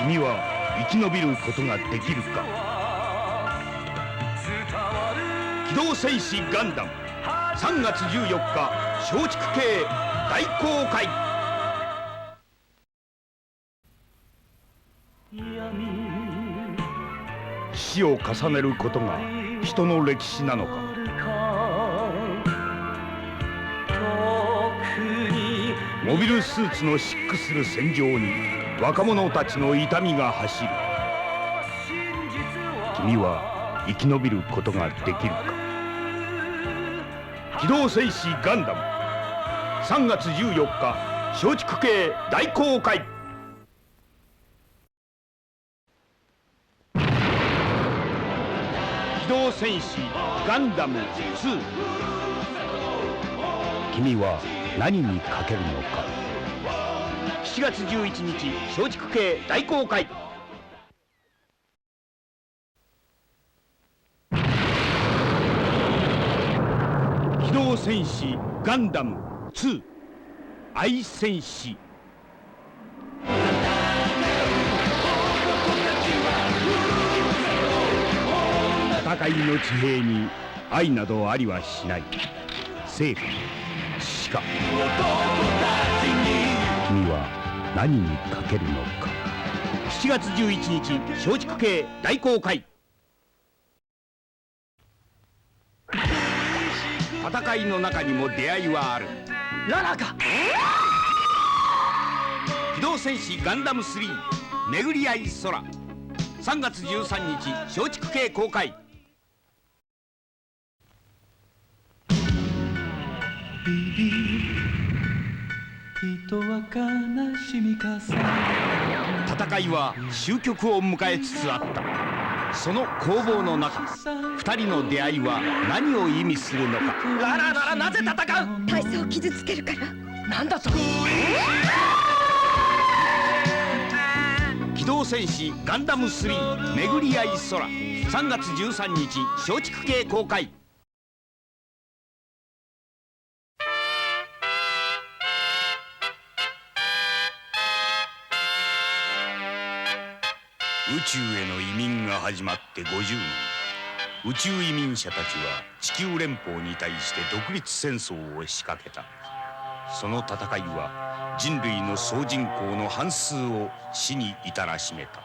君は生き延びることができるか。機動戦士ガンダム3月14日松竹系大公開。死を重ねることが人の歴史なのか。モビルスーツの疾駆する戦場に若者たちの痛みが走る。君は生き延びることができるか。機動戦士ガンダム3月14日松竹系大公開。機動戦士ガンダム2。君は何にかけるのか。7月11日松竹系大公開。機動戦士ガンダム2愛戦士。戦いの地平に愛などありはしない。正義しか。君は何にかけるのか。7月11日松竹系大公開。戦いの中にも出会いはある。ララか。機動戦士ガンダム3巡り合い空。3月13日松竹系公開。人は悲しみかさ。戦いは終局を迎えつつあった。その攻防の中、二人の出会いは何を意味するのか。ララならなぜ戦う。大佐を傷つけるから。なんだと。機動戦士ガンダム3巡り合い空。3月13日松竹系公開。宇宙への移民が始まって50年。宇宙移民者たちは地球連邦に対して独立戦争を仕掛けた。その戦いは人類の総人口の半数を死に至らしめた。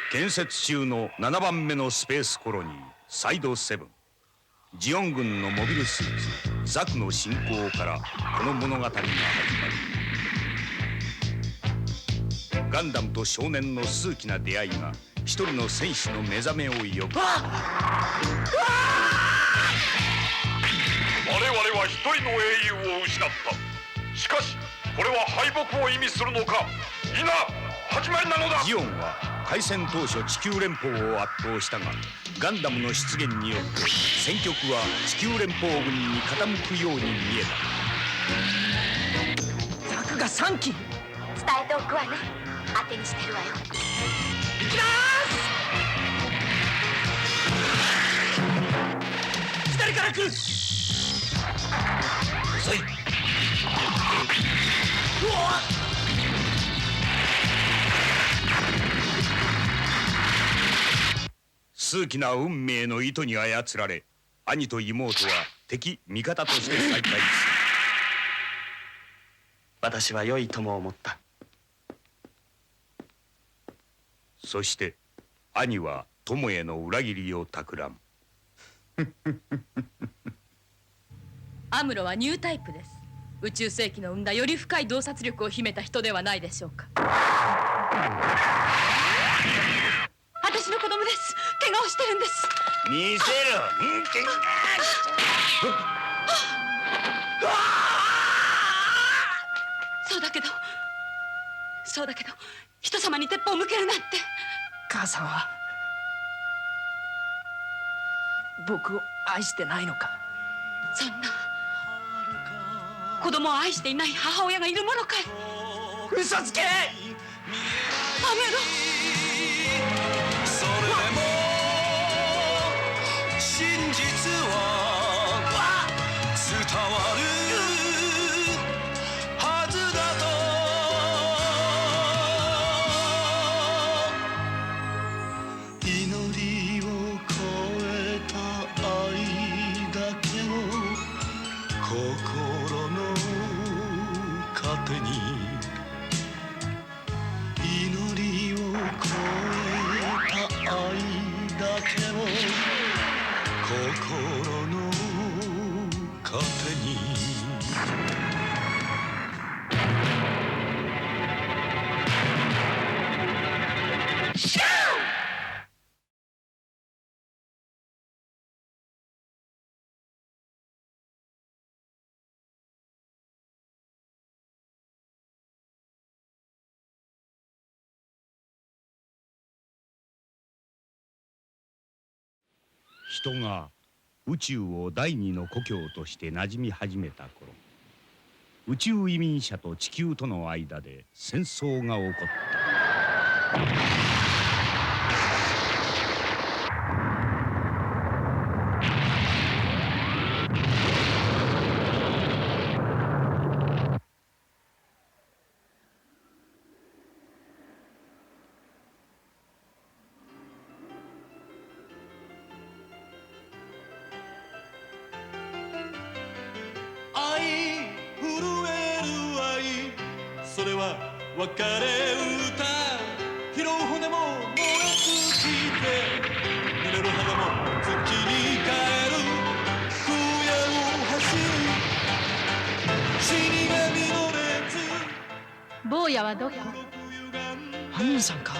建設中の7番目のスペースコロニーサイド7。ジオン軍のモビルスーツザクの侵攻からこの物語が始まる。ガンダムと少年の数奇な出会いが一人の戦士の目覚めを呼ぶ。我々は一人の英雄を失った。しかしこれは敗北を意味するのか。いな始まりなのだ。ジオンは開戦当初地球連邦を圧倒したが、ガンダムの出現によって戦局は地球連邦軍に傾くように見えザクが3機。伝えておくわね。当てにしてるわよ。行きまーす。左から来る。遅い。うわっ。数奇な運命の糸に操られ、兄と妹は敵味方として再会する。私は良いとも思った。そして兄は友への裏切りを企む。アムロはニュータイプです。宇宙世紀の生んだより深い洞察力を秘めた人ではないでしょうか。私の子供です。怪我をしてるんです。見せろ。そうだけど人様に鉄砲を向けるなんて。母さんは僕を愛してないのか。そんな子供を愛していない母親がいるものかい。嘘つけ。アムロ。心の糧に人が宇宙を第二の故郷として馴染み始めた頃、宇宙移民者と地球との間で戦争が起こった。それは別れ歌、拾う骨も燃え尽きて、濡れる肌も月に帰る、空夜を走る死神の列。坊やはどこ？アミンさんか？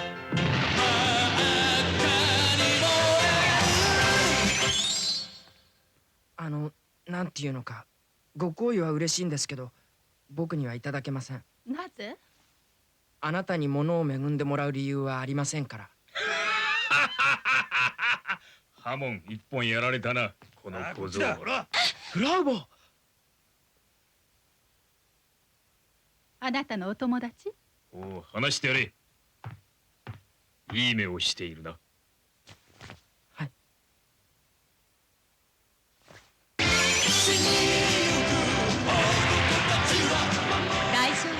なんていうのか、ご好意は嬉しいんですけど、僕にはいただけません。なぜ？あなたに物を恵んでもらう理由はありませんから。ハモン一本やられたな、この小僧。フラウボー。あなたのお友達？おう、話してやれ。いい目をしているな。はい。大丈夫。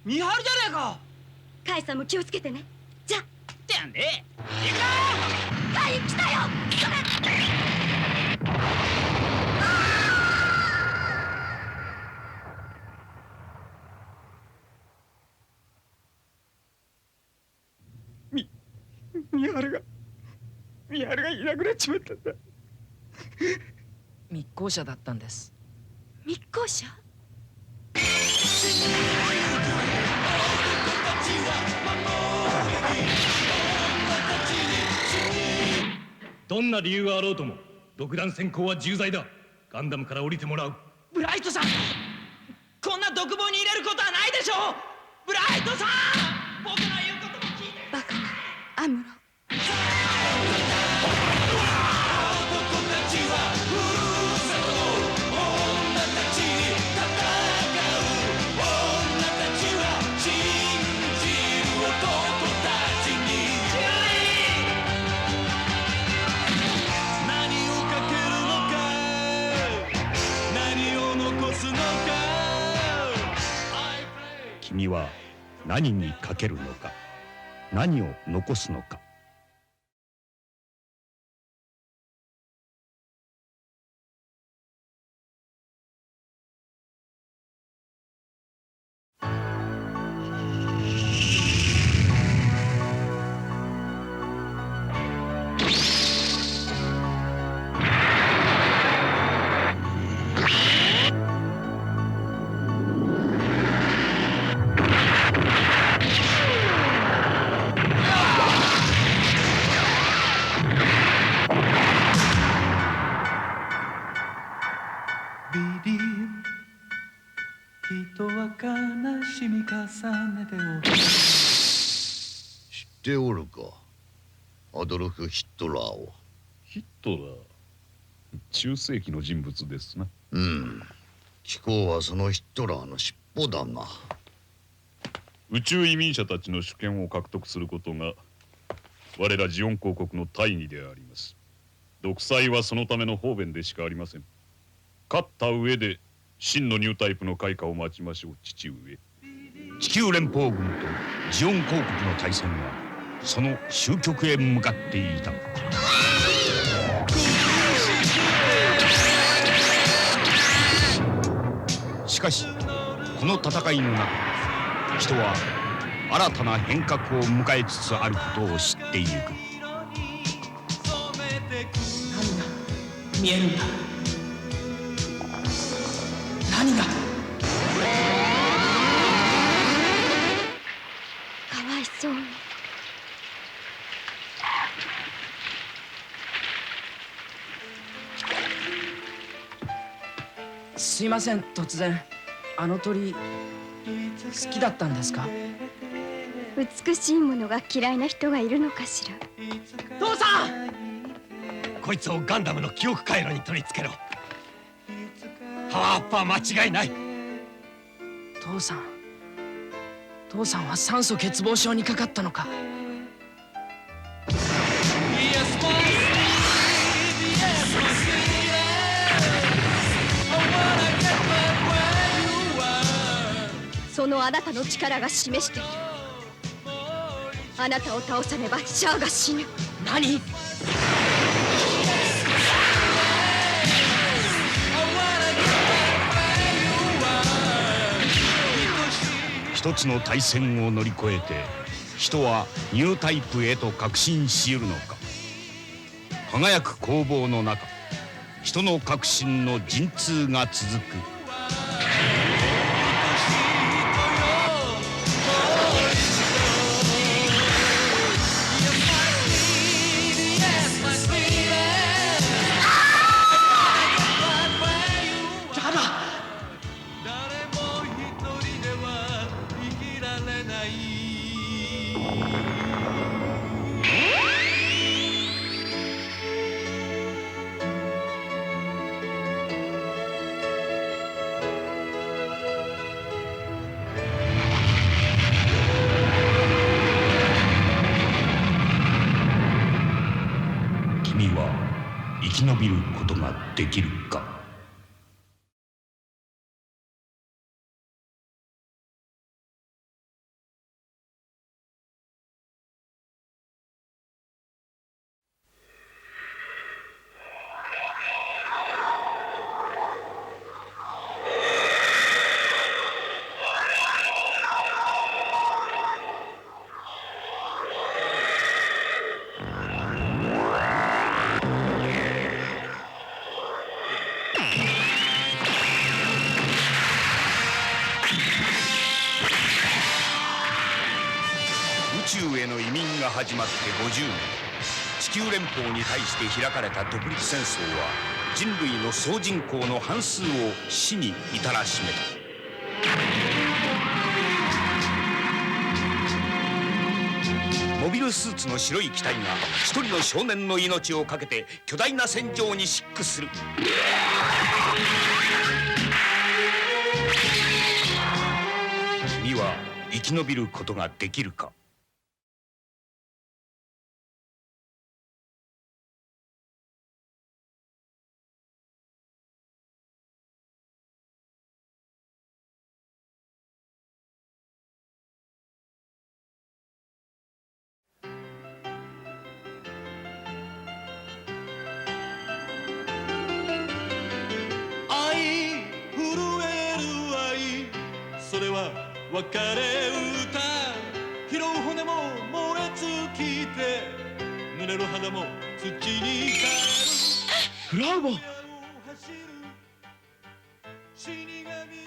見張るじゃねえか。カイさんも気をつけてね。じゃってやんね。行くな。カイ来たよ。ミハルがいなくなっちまったんだ。密航者だったんです。密航者？どんな理由があろうとも独断専行は重罪だ。ガンダムから降りてもらう。ブライトさん、こんな独房に入れることはないでしょう。ブライトさん、僕の言うことも聞いて。バカなアムロ。君は何にかけるのか、何を残すのか。人は悲しみ重ねておる。知っておるか、アドルフ・ヒットラーを。ヒットラー、中世紀の人物ですな。うん、貴公はそのヒットラーの尻尾だが。宇宙移民者たちの主権を獲得することが我らジオン公国の大義であります。独裁はそのための方便でしかありません。勝った上で真のニュータイプの開花を待ちましょう、父上。地球連邦軍とジオン公国の対戦はその終局へ向かっていた。かしこの戦いの中、人は新たな変革を迎えつつあることを知っていく。何が見えるんだ。何が。かわいそうに。すいません、突然。あの鳥好きだったんですか。美しいものが嫌いな人がいるのかしら。父さん、こいつをガンダムの記憶回路に取り付けろ。パワーアップは間違いない。父さんは酸素欠乏症にかかったのか。そのあなたの力が示している。あなたを倒さねばシャアが死ぬ。何。一つの対戦を乗り越えて人はニュータイプへと革新し得るのか。輝く攻防の中、人の革新の陣痛が続く。君は生き延びることができるか。宇宙への移民が始まって50年、地球連邦に対して開かれた独立戦争は人類の総人口の半数を死に至らしめた。モビルスーツの白い機体が一人の少年の命を懸けて巨大な戦場に疾駆する。君は生き延びることができるか。それは別れ歌。拾う骨も燃え尽きて、濡れる肌も土に帰る。フラウボ。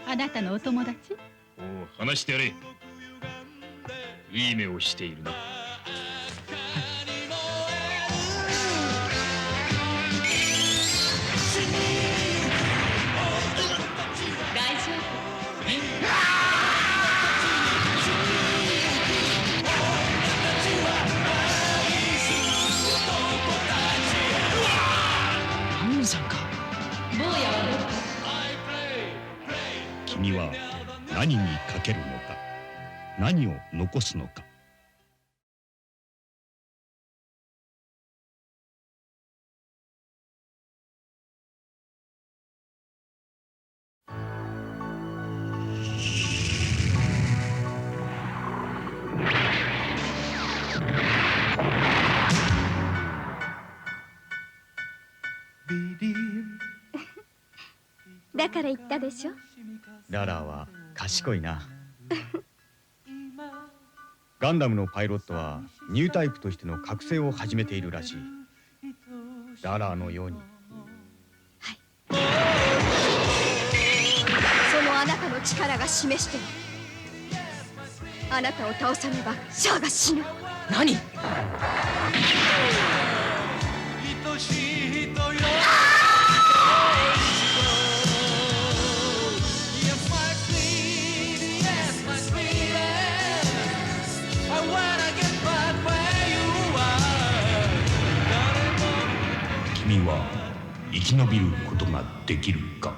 あなたのお友達？おう、話してやれ。いい目をしているな。大丈夫。アミンさんか。坊やはどうか。君は何にかけるのか、何を残すのか。だから言ったでしょ。ララは賢いな。ガンダムのパイロットはニュータイプとしての覚醒を始めているらしい。ララのように。そのあなたの力が示している。あなたを倒さねばシャアが死ぬ。何？君は生き延びることができるか。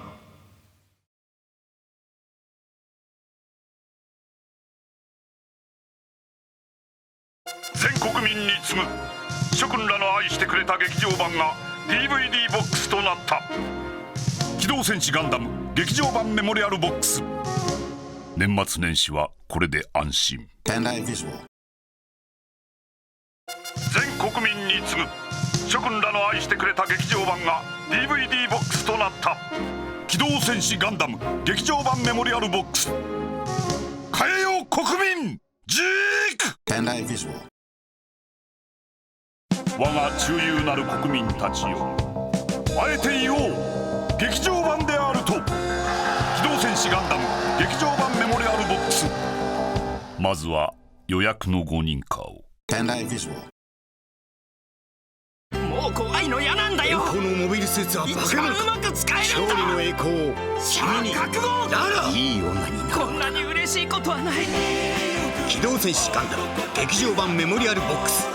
全国民に次ぐ諸君らの愛してくれた劇場版が DVD ボックスとなった。機動戦士ガンダム劇場版メモリアルボックス。年末年始はこれで安心。全国民に次ぐ諸君らの愛してくれた劇場版が DVD ボックスとなった。機動戦士ガンダム劇場版メモリアルボックス。変えよう国民ジーク。我が忠勇なる国民たちよ、あえて言おう、劇場版であると。機動戦士ガンダム劇場版メモリアルボックス。まずは予約のご認可を。もう怖いの嫌なんだよ。このモビルスーツはバカなのか。一番うまく使えるんだ。勝利の栄光を君に。覚悟。いい女になる。こんなに嬉しいことはない。機動戦士ガンダム劇場版メモリアルボックス。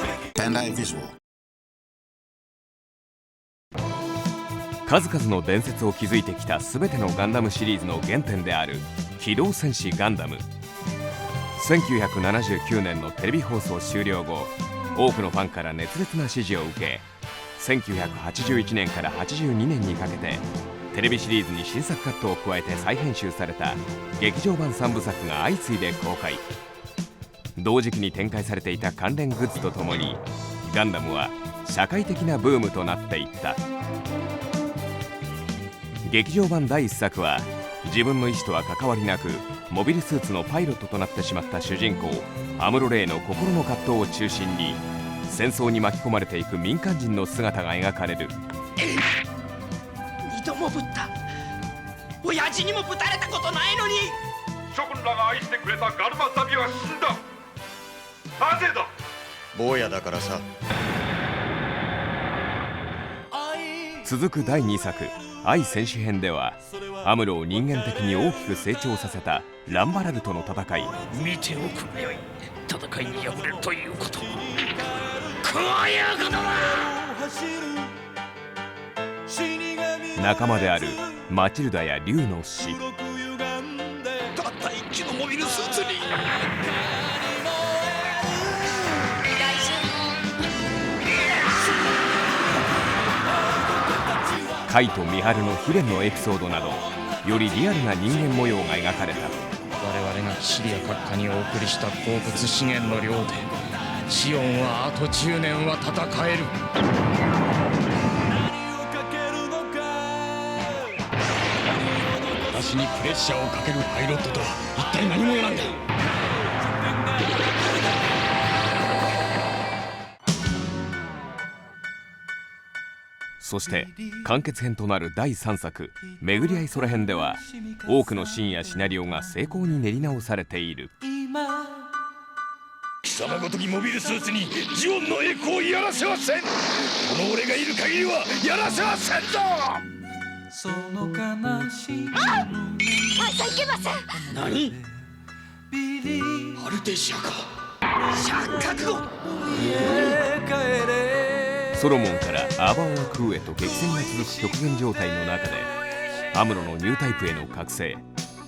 数々の伝説を築いてきた全てのガンダムシリーズの原点である機動戦士ガンダム。1979年のテレビ放送終了後、多くのファンから熱烈な支持を受け、1981年から82年にかけてテレビシリーズに新作カットを加えて再編集された劇場版3部作が相次いで公開。同時期に展開されていた関連グッズとともにガンダムは社会的なブームとなっていった。劇場版第1作は自分の意思とは関わりなくモビルスーツのパイロットとなってしまった主人公アムロ・レイの心の葛藤を中心に戦争に巻き込まれていく民間人の姿が描かれる。二度もぶった。親父にもぶたれたことないのに。諸君らが愛してくれたガルマサビは死んだ。なぜだ。坊やだからさ。続く第2作愛戦士編ではアムロを人間的に大きく成長させたランバラルとの戦い。見ておくがよい。戦いに敗れるということはこういうことだ。仲間であるマチルダや竜の死。たった一機のモビルスーツに。カイとミハルの悲恋のエピソードなどよりリアルな人間模様が描かれた。我々がシリア閣下にお送りした鉱物資源の量でシオンはあと10年は戦える。私にプレッシャーをかけるパイロットとは一体何者なんだ。そして完結編となる第3作「巡り合い空編」では多くのシーンやシナリオが精巧に練り直されている。貴様ごときモビルスーツにジオンの栄光をやらせはせん。この俺がいる限りはやらせはせんぞ。その悲しいあいさいけません。何？アルテシアか。覚悟。ソロモンからアーバーワクーへと激戦が続く極限状態の中でアムロのニュータイプへの覚醒、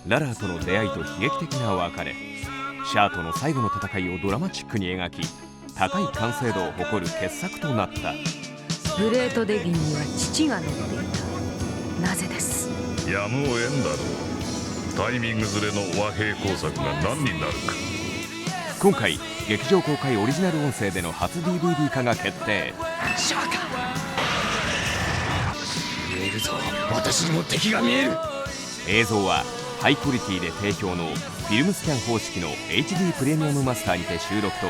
ララーとの出会いと悲劇的な別れ、シャアとの最後の戦いをドラマチックに描き高い完成度を誇る傑作となった。グレートデギンには父が乗っていた。なぜです。やむを得んだろう。タイミングずれの和平工作が何になるか。今回劇場公開オリジナル音声での初 DVD 化が決定。シャアか。見えるぞ、私にも敵が見える。映像はハイクオリティで定評のフィルムスキャン方式の HD プレミアムマスターにて収録と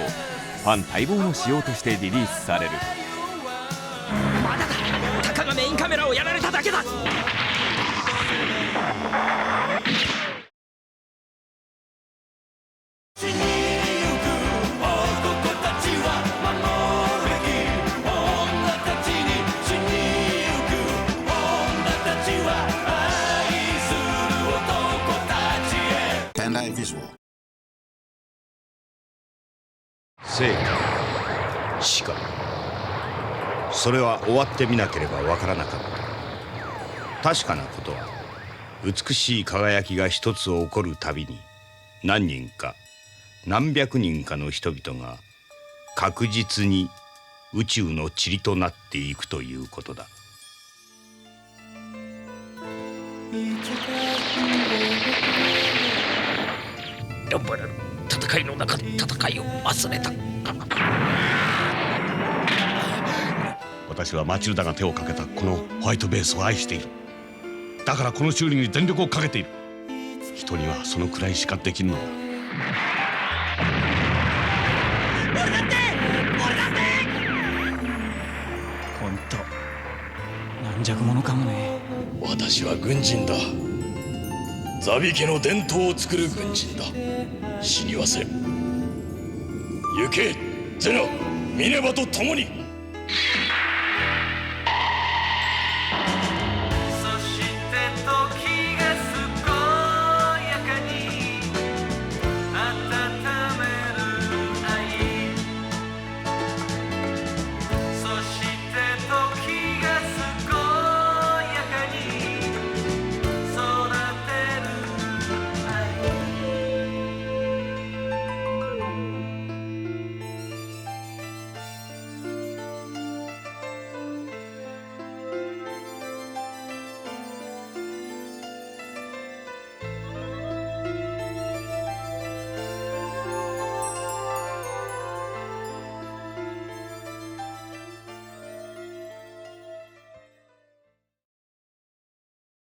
ファン待望の仕様としてリリースされる。まだだ、たかがメインカメラをやられただけだ。正義、死か。それは終わってみなければわからなかった。確かなことは、美しい輝きが一つ起こるたびに何人か何百人かの人々が確実に宇宙の塵となっていくということだ。ロンバル、戦いの中で戦いを忘れた。私はマチルダが手をかけたこのホワイトベースを愛している。だからこの修理に全力をかけている。人にはそのくらいしかできんのだ。俺だって本当軟弱者かもね。私は軍人だ。ザビ家の伝統を作る軍人だ。死にはせん。行けゼナ、ミネバと共に。